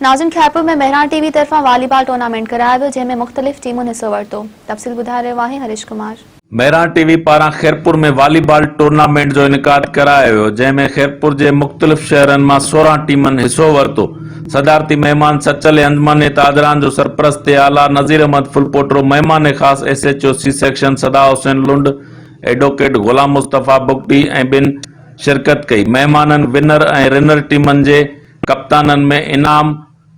नाज़रीन, खैरपुर में मेहरान टीवी तरफा वॉलीबॉल टूर्नामेंट कराया वियो, जंहिंमें मुख़्तलिफ़ टीमुनि हिस्सो वरितो। तफ़सील ॿुधाए रहियो आहे हरीश कुमार। मेहरान टीवी पारां खैरपुर में वॉलीबॉल टूर्नामेंट जो इनकाद करायो वियो, जंहिंमें खैरपुर जे मुख़्तलिफ़ शहरनि मां 16 टीमनि हिस्सो वरितो। सदारती महिमान सचल अंजमन ताजरान जो सरपरस्त आला नज़ीर अहमद फुलपोटरो, महिमान ख़ास SHO C सेक्शन सदा हुसैन लुंड, एडवोकेट गुलाम मुस्तफ़ा बुगटी ऐं ॿिनि शिरकत कई। महिमाननि विनर ऐं रिनर टीमनि जे कप्ताननि में इनाम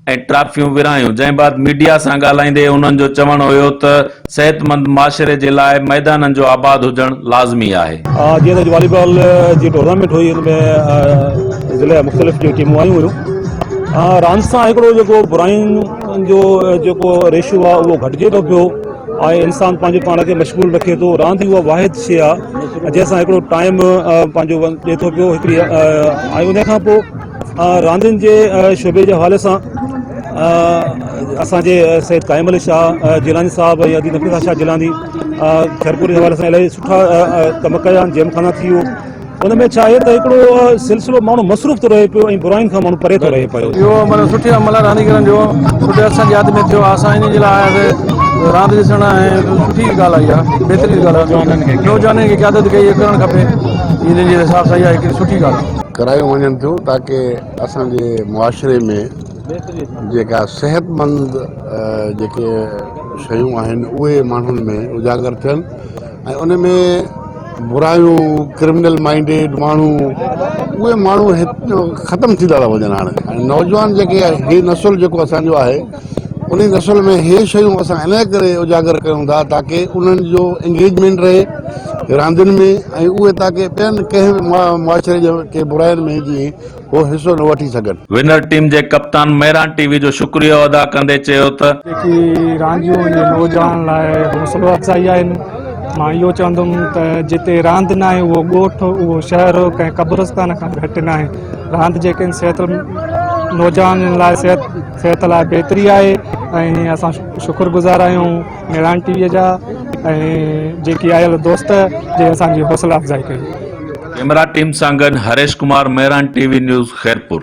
ऐं ट्रॉफियूं विरहायूं। जंहिं बाद मीडिया सां ॻाल्हाईंदे उन्हनि जो चवणु हुयो त सेहतमंद माशरे जे लाइ मैदाननि जो आबाद हुजणु लाज़मी आहे। जीअं त वॉलीबॉल जी टूर्नामेंट हुई, हिन में ज़िले मुख़्तलिफ़ जो टीमूं आयूं हुयूं। रांदि सां हिकिड़ो जेको बुराइयुनि जो जेको रेशियो आहे उहो घटिजे थो पियो ऐं इंसानु पंहिंजे पाण खे मशगूल रखे थो। रांदि उहा वाहिद शइ आहे जंहिंसां हिकिड़ो टाइम पंहिंजो ॾिए थो पियो हिकिड़ी ऐं उन खां पोइ रांदियुनि जे शोबे जे हवाले सां असांजे सैयद काइम अली शाह जिलानी साहब या अदी नफ़ीसा शाह जिलानी खैरपुर जे हवाले सां इलाही सुठा कम कया आहिनि। जेमखाना थी वियो, उन में छा आहे त हिकिड़ो सिलसिलो माण्हू मसरूफ़ थो रहे पियो ऐं बुराइनि खां माण्हू परे थो रहे पियो। इहो मतिलबु सुठी मतिलबु रांदीगरनि जो सुठे असांजे यादि में थियो। असां इन जे लाइ आयासीं रांदि ॾिसणु ऐं सुठी ॻाल्हि आई आहे, बहितरीनु ॻाल्हि आहे। नौजवाननि खे क़यादत कई करणु खपे, इन जे हिसाब सां इहा हिकिड़ी सुठी ॻाल्हि आहे। करायूं वञनि थियूं ताकी असांजे मुआशरे में जेका सेहतमंद जेके शयूं आहिनि उहे माण्हुनि में उजागर थियनि ऐं उन में बुरायूं क्रिमिनल माइंडेड माण्हू उहे माण्हू ख़तमु थींदा था वञनि। हाणे नौजवान जेके हे नसुल जेको असांजो आहे उन नसुल में हे शयूं असां इन करे उजागर कयूं था ताकी उन्हनि जो एंगेजमेंट रहे रांदियुनि में ऐं उहे ताकी ॿियनि कंहिं मुआशरे जे बुराइनि में जीअं उहो हिसो न वठी सघनि। विनर टीम जे कप्तान मेहरान टीवी जो शुक्रिया अदा कंदे चयो त जेकी रांदियूं नौजवान लाइ हौसलो अफ़ज़ाई आहिनि। मां इहो चवंदुमि त जिते रांदि न आहे उहो ॻोठ, उहो शहर कंहिं क़ब्रस्तान खां घटि न आहे। रांदि जेके आहिनि सिहत नौजवाननि लाइ सिहत लाइ बहितरी आहे ऐं असां शुक्रगुज़ार आहियूं मेहरान टीवीअ जा ऐं जेकी आयल दोस्त जे असांजी हौसला अफ़ज़ाई कई। कैमरा टीम सां गॾु हरीश कुमार, मेहरान टीवी न्यूज़ खैरपुर।